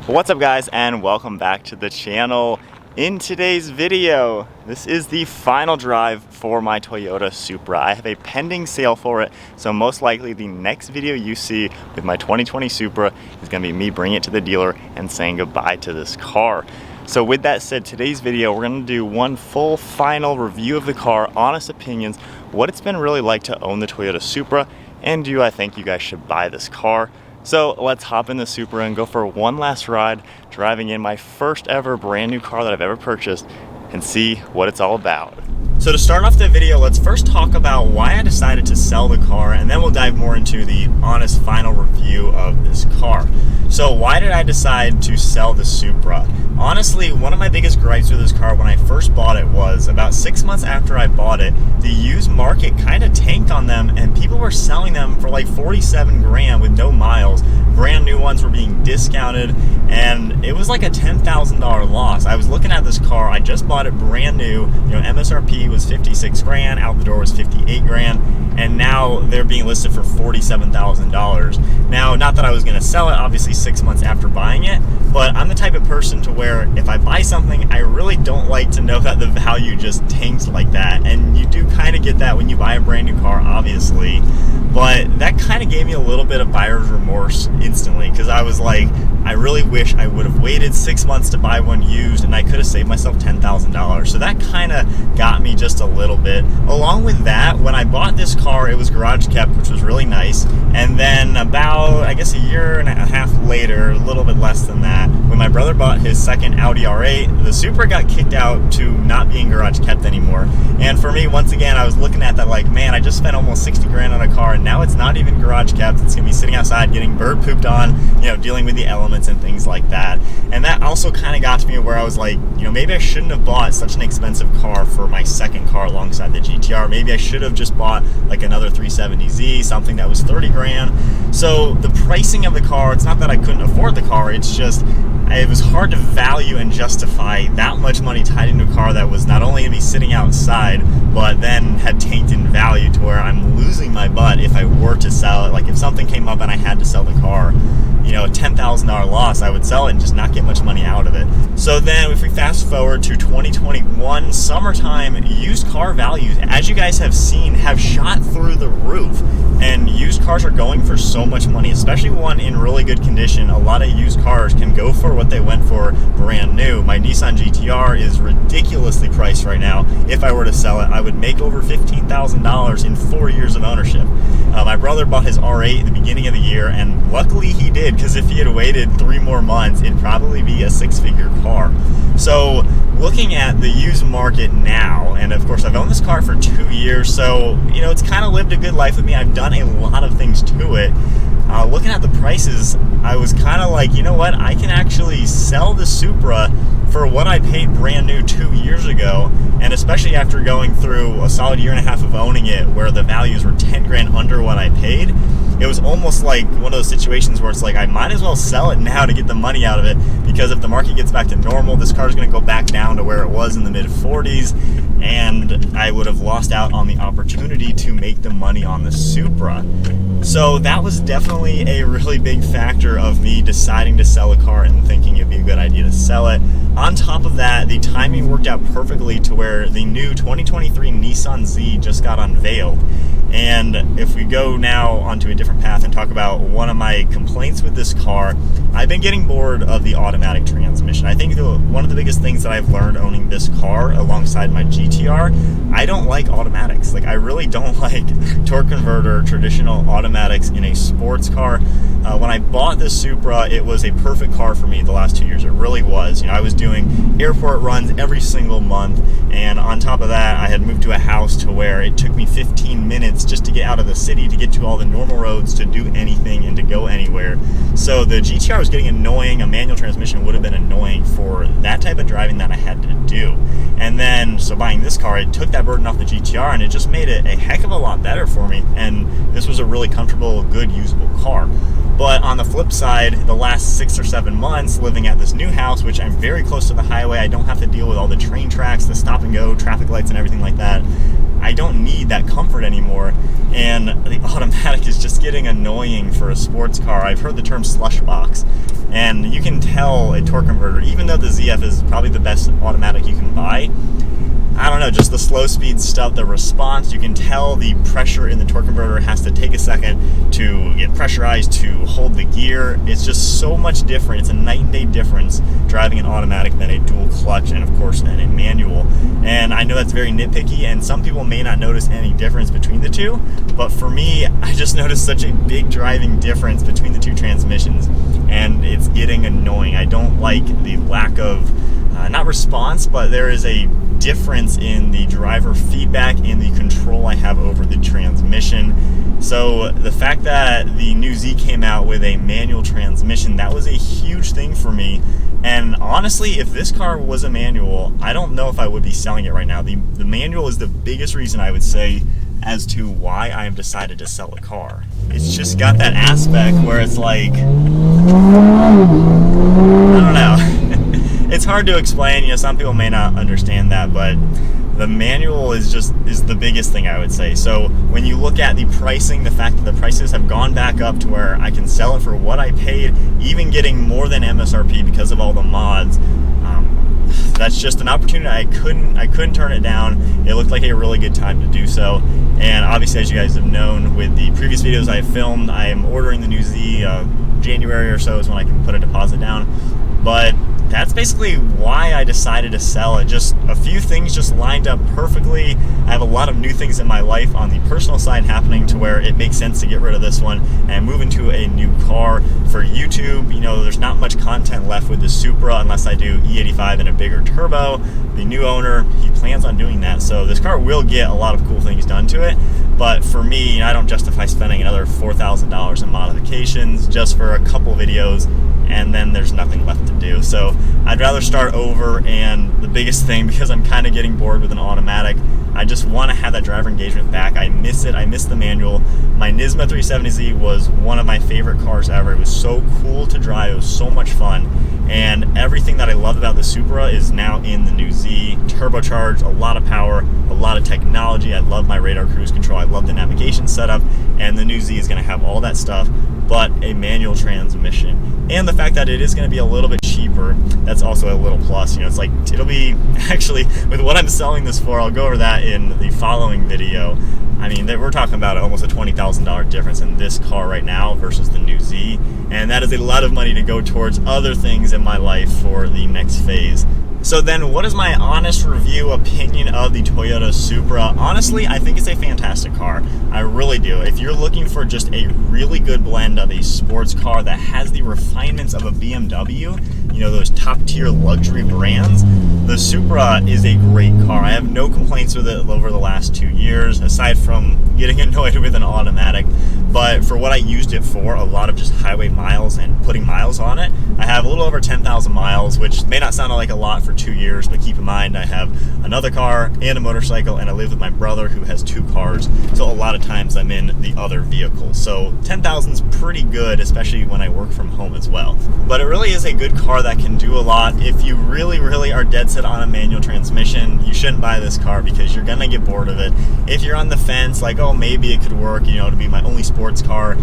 What's up guys, and welcome back to the channel. In today's video, this is the final drive for my Toyota Supra. I have a pending sale for it, so most likely the next video you see with my 2020 Supra is gonna be me bringing it to the dealer and saying goodbye to this car. So with that said, today's video, we're gonna do one full final review of the car, honest opinions, what it's been really like to own the Toyota Supra, and do I think you guys should buy this car? So let's hop in the Supra and go for one last ride, driving in my first ever brand new car that I've ever purchased, and see what it's all about. So to start off the video, let's first talk about why I decided to sell the car, and then we'll dive more into the honest final review of this car. So why did I decide to sell the Supra? Honestly, one of my biggest gripes with this car when I first bought it was about 6 months after I bought it, the used market kind of tanked on them and people were selling them for like 47 grand with no miles. Brand new ones were being discounted and it was like a $10,000 loss. I was looking at this car, I just bought it brand new, MSRP was 56 grand, out the door was 58 grand, and now they're being listed for $47,000. Now, not that I was gonna sell it, obviously 6 months after buying it, but I'm the type of person to where if I buy something, I really don't like to know that the value just tanks like that. And you do kind of get that when you buy a brand new car, obviously. But that kind of gave me a little bit of buyer's remorse instantly, because I was like, I really wish I would have waited 6 months to buy one used and I could have saved myself $10,000. So that kind of got me just a little bit. Along with that, when I bought this car, it was garage kept, which was really nice. And then about, I guess, a year and a half later, a little bit less than that, when my brother bought his second Audi R8, the Supra got kicked out to not being garage kept anymore. And for me, once again, I was looking at that like, man, I just spent almost 60 grand on a car and now it's not even garage kept. It's gonna be sitting outside getting bird pooped on, dealing with the elements and things like that. And that also kind of got to me where I was like, maybe I shouldn't have bought such an expensive car for my second car alongside the GTR. Maybe I should have just bought like another 370Z, something that was 30 grand. So the pricing of the car, it's not that I couldn't afford the car, it's just, it was hard to value and justify that much money tied into a car that was not only going to be sitting outside, but then had tanked in value to where I'm losing my butt if I were to sell it. Like if something came up and I had to sell the car, a $10,000 loss, I would sell it and just not get much money out of it. So then if we fast forward to 2021, summertime, used car values, as you guys have seen, have shot through the roof. And used cars are going for so much money, especially one in really good condition. A lot of used cars can go for what they went for brand new. My Nissan GTR is ridiculously priced right now. If I were to sell it, I would make over $15,000 in 4 years of ownership. My brother bought his R8 at the beginning of the year, and luckily he did, because if he had waited 3 more months, it'd probably be a 6-figure car. So looking at the used market now, and of course I've owned this car for 2 years, so it's kind of lived a good life with me. I've done a lot of things to it. Looking at the prices, I was kind of like, you know what, I can actually sell the Supra for what I paid brand new 2 years ago, and especially after going through a solid year and a half of owning it where the values were 10 grand under what I paid. It was almost like one of those situations where it's like, I might as well sell it now to get the money out of it, because if the market gets back to normal, this car is going to go back down to where it was in the mid 40s, and I would have lost out on the opportunity to make the money on the Supra. So that was definitely a really big factor of me deciding to sell a car and thinking it'd be a good idea to sell it. On top of that, the timing worked out perfectly to where the new 2023 Nissan Z just got unveiled. And if we go now onto a different path and talk about one of my complaints with this car, I've been getting bored of the automatic transmission. I think one of the biggest things that I've learned owning this car alongside my GTR, I don't like automatics. Like I really don't like torque converter, traditional automatics in a sports car. When I bought this Supra, it was a perfect car for me the last 2 years. It really was. I was doing airport runs every single month, and on top of that, I had moved to a house to where it took me 15 minutes just to get out of the city, to get to all the normal roads, to do anything and to go anywhere. So the GTR was getting annoying. A manual transmission would have been annoying for that type of driving that I had to do. And then, so buying this car, it took that burden off the GTR and it just made it a heck of a lot better for me. And this was a really comfortable, good, usable car. But on the flip side, the last 6 or 7 months living at this new house, which I'm very close to the highway, I don't have to deal with all the train tracks, the stop and go, traffic lights and everything like that. I don't need that comfort anymore. And the automatic is just getting annoying for a sports car. I've heard the term slush box, and you can tell a torque converter, even though the ZF is probably the best automatic you can buy, I don't know, just the slow speed stuff, the response, you can tell the pressure in the torque converter has to take a second to get pressurized to hold the gear. It's just so much different. It's a night and day difference driving an automatic than a dual clutch, and of course than a manual. And I know that's very nitpicky, and some people may not notice any difference between the two, but for me, I just noticed such a big driving difference between the two transmissions, and it's getting annoying. I don't like the lack of not response, but there is a difference in the driver feedback and the control I have over the transmission. So the fact that the new Z came out with a manual transmission, that was a huge thing for me. And honestly, if this car was a manual, I don't know if I would be selling it right now. The manual is the biggest reason, I would say, as to why I have decided to sell a car. It's just got that aspect where it's like, I don't know. It's hard to explain, you know, some people may not understand that, but the manual is the biggest thing, I would say. So when you look at the pricing, the fact that the prices have gone back up to where I can sell it for what I paid, even getting more than MSRP because of all the mods, that's just an opportunity I couldn't turn it down. It looked like a really good time to do so. And obviously, as you guys have known with the previous videos I have filmed, I am ordering the new Z. January or so is when I can put a deposit down. But that's basically why I decided to sell it. Just a few things just lined up perfectly. I have a lot of new things in my life on the personal side happening to where it makes sense to get rid of this one and move into a new car. For YouTube, you know, there's not much content left with the Supra unless I do E85 and a bigger turbo. The new owner, he plans on doing that, so this car will get a lot of cool things done to it. But for me, I don't justify spending another $4,000 in modifications just for a couple videos, and then there's nothing left to do. So I'd rather start over, and the biggest thing, because I'm kind of getting bored with an automatic, I just want to have that driver engagement back. I miss it. I miss the manual. My Nismo 370Z was one of my favorite cars ever. It was so cool to drive. It was so much fun. And everything that I love about the Supra is now in the new Z. Turbocharged, a lot of power, a lot of technology. I love my radar cruise control. I love the navigation setup. And the new Z is going to have all that stuff, but a manual transmission. And the fact that it is going to be a little bit cheaper, that's also a little plus. You know, it's like, it'll be, actually, with what I'm selling this for, I'll go over that in the following video. I mean, we're talking about almost a $20,000 difference in this car right now versus the new Z, and that is a lot of money to go towards other things in my life for the next phase. So then, what is my honest review opinion of the Toyota Supra? Honestly, I think it's a fantastic car. I really do. If you're looking for just a really good blend of a sports car that has the refinements of a BMW, you know, those top tier luxury brands, the Supra is a great car. I have no complaints with it over the last 2 years, aside from getting annoyed with an automatic. But for what I used it for, a lot of just highway miles and putting miles on it, I have a little over 10,000 miles, which may not sound like a lot for 2 years, but keep in mind I have another car and a motorcycle, and I live with my brother who has 2 cars, so a lot of times I'm in the other vehicle. So 10,000 is pretty good, especially when I work from home as well. But it really is a good car that can do a lot. If you really, really are dead set on a manual transmission, you shouldn't buy this car because you're gonna get bored of it. If you're on the fence, like, oh, maybe it could work, you know, to be my only sports car,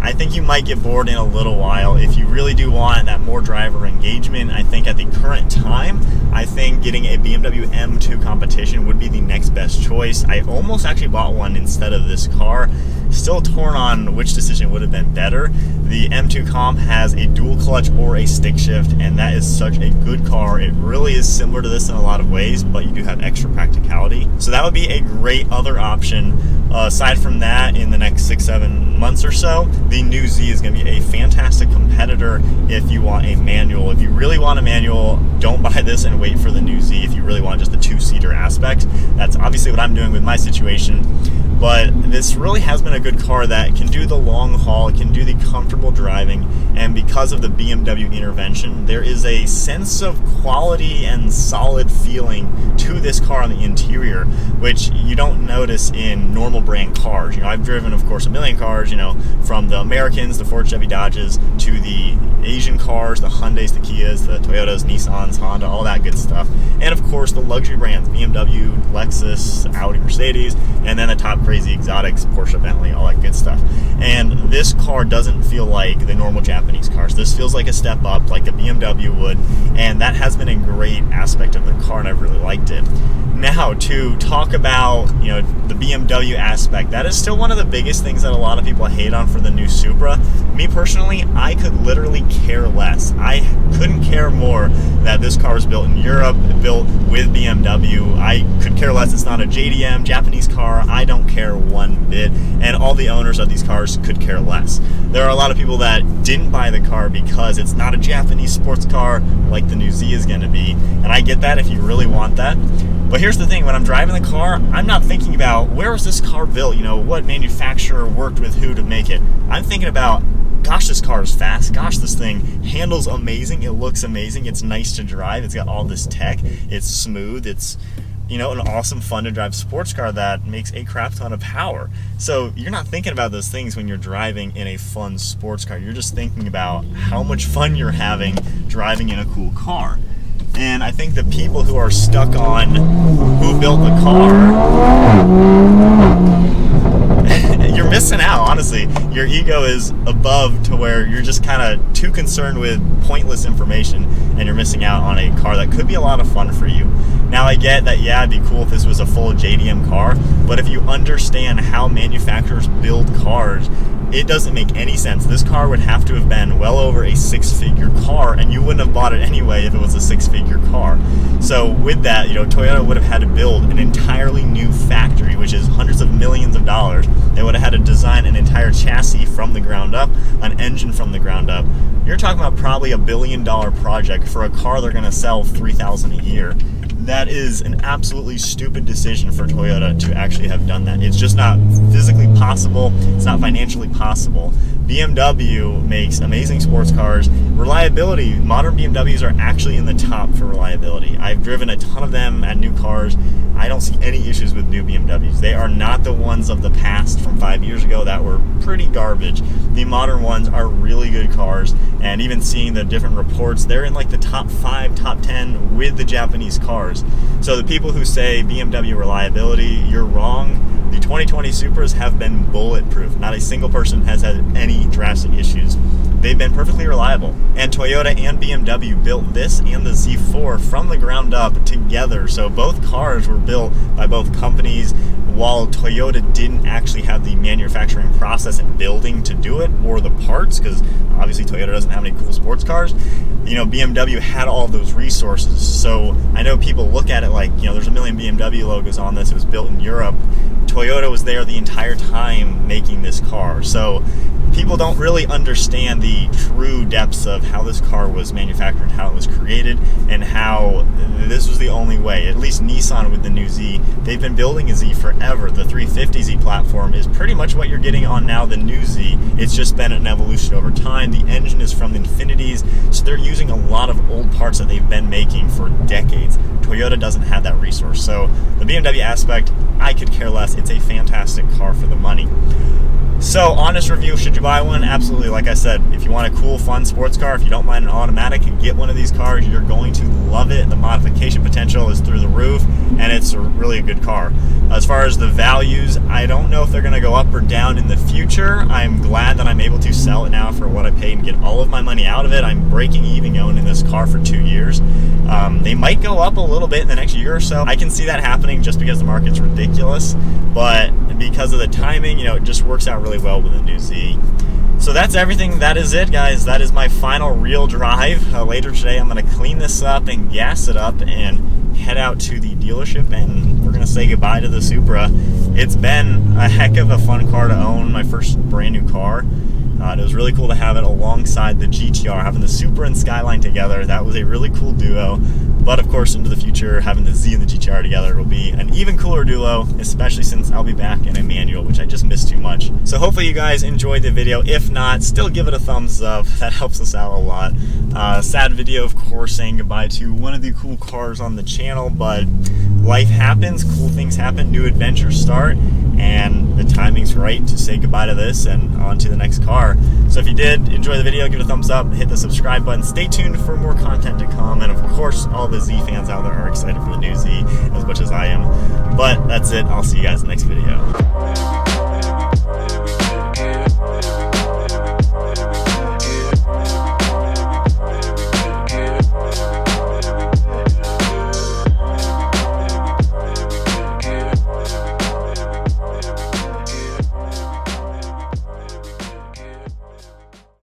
I think you might get bored in a little while. If you really do want that more driver engagement, I think at the current time, I think getting a BMW M2 competition would be the next best choice. I almost actually bought one instead of this car. Still torn on which decision would have been better. The M2 Comp has a dual clutch or a stick shift, and that is such a good car. It really is similar to this in a lot of ways, but you do have extra practicality. So that would be a great other option. Aside from that, in the next 6-7 months or so, the new Z is going to be a fantastic competitor if you want a manual. If you really want a manual, don't buy this and wait for the new Z if you really want just the 2-seater aspect. That's obviously what I'm doing with my situation. but this really has been a good car that can do the long haul, it can do the comfortable driving, and because of the BMW intervention, there is a sense of quality and solid feeling to this car on the interior, which you don't notice in normal brand cars. I've driven, of course, a million cars, from the Americans, the Ford, Chevy, Dodges, to the Asian cars, the Hyundais, the Kias, the Toyotas, Nissans, Honda, all that good stuff. And of course, the luxury brands, BMW, Lexus, Audi, Mercedes, and then the top crazy exotics, Porsche, Bentley, all that good stuff. And this car doesn't feel like the normal Japanese cars. This feels like a step up, like a BMW would, and that has been a great aspect of the car, and I've really liked it. Now, to talk about, the BMW aspect, that is still one of the biggest things that a lot of people hate on for the new Supra. Me personally, I could literally care less. I couldn't care more that this car was built in Europe, built with BMW. I could care less it's not a JDM, Japanese car. I don't care one bit, and all the owners of these cars could care less. There are a lot of people that didn't buy the car because it's not a Japanese sports car like the new Z is going to be, and I get that if you really want that. But here's the thing, when I'm driving the car, I'm not thinking about where was this car built, what manufacturer worked with who to make it. I'm thinking about, gosh, this car is fast, gosh, this thing handles amazing, it looks amazing, it's nice to drive, it's got all this tech, it's smooth, it's an awesome, fun to drive sports car that makes a crap ton of power. So you're not thinking about those things when you're driving in a fun sports car, you're just thinking about how much fun you're having driving in a cool car. And I think the people who are stuck on who built the car, you're missing out, honestly. Your ego is above to where you're just kind of too concerned with pointless information, and you're missing out on a car that could be a lot of fun for you. Now, I get that, yeah, it'd be cool if this was a full JDM car, but if you understand how manufacturers build cars, it doesn't make any sense. This car would have to have been well over a six-figure car, and you wouldn't have bought it anyway if it was a six-figure car. So with that, Toyota would have had to build an entirely new factory, which is hundreds of millions of dollars. They would have had to design an entire chassis from the ground up, an engine from the ground up. You're talking about probably $1 billion project for a car they're going to sell 3,000 a year. That is an absolutely stupid decision for Toyota to actually have done that. It's just not physically possible. It's not financially possible. BMW makes amazing sports cars. Reliability, modern BMWs are actually in the top for reliability. I've driven a ton of them at new cars. I don't see any issues with new BMWs. They are not the ones of the past from 5 years ago that were pretty garbage. The modern ones are really good cars, and even seeing the different reports, they're in like the top 5, top 10 with the Japanese cars. So the people who say BMW reliability, you're wrong. The 2020 Supras have been bulletproof. Not a single person has had any drastic issues. They've been perfectly reliable. And Toyota and BMW built this and the Z4 from the ground up together. So both cars were built by both companies, while Toyota didn't actually have the manufacturing process and building to do it, or the parts, because obviously Toyota doesn't have any cool sports cars. BMW had all those resources. So I know people look at it like, there's a million BMW logos on this. It was built in Europe. Toyota was there the entire time making this car. So people don't really understand the true depths of how this car was manufactured, how it was created, and how this was the only way. At least Nissan with the new Z, they've been building a Z forever. The 350Z platform is pretty much what you're getting on now, the new Z. It's just been an evolution over time. The engine is from the Infinities, so they're using a lot of old parts that they've been making for decades. Toyota doesn't have that resource. So the BMW aspect, I could care less. It's a fantastic car for the money. So, honest review, should you buy one? Absolutely. Like I said, if you want a cool, fun sports car, if you don't mind an automatic, and get one of these cars, you're going to love it. The modification potential is through the roof, and it's really a good car. As far as the values, I don't know if they're going to go up or down in the future. I'm glad that I'm able to sell it now for what I paid and get all of my money out of it. I'm breaking even owning this car for 2 years. They might go up a little bit in the next year or so. I can see that happening just because the market's ridiculous, but because of the timing, it just works out really well with the new Z. So that's everything. That is it, guys. That is my final real drive. Later today, I'm going to clean this up and gas it up and head out to the dealership, and we're going to say goodbye to the Supra. It's been a heck of a fun car to own, my first brand new car. It was really cool to have it alongside the GTR, having the Supra and Skyline together. That was a really coul duo. But of course, into the future, having the Z and the GTR together will be an even cooler duo, especially since I'll be back in a manual, which I just missed too much. So hopefully you guys enjoyed the video. If not, still give it a thumbs up. That helps us out a lot. Sad video, of course, saying goodbye to one of the cool cars on the channel, but life happens, cool things happen, new adventures start, and the timing's right to say goodbye to this and on to the next car. So if you did enjoy the video, give it a thumbs up, hit the subscribe button, stay tuned for more content to come, and of course all the Z fans out there are excited for the new Z as much as I am. But that's it, I'll see you guys in the next video.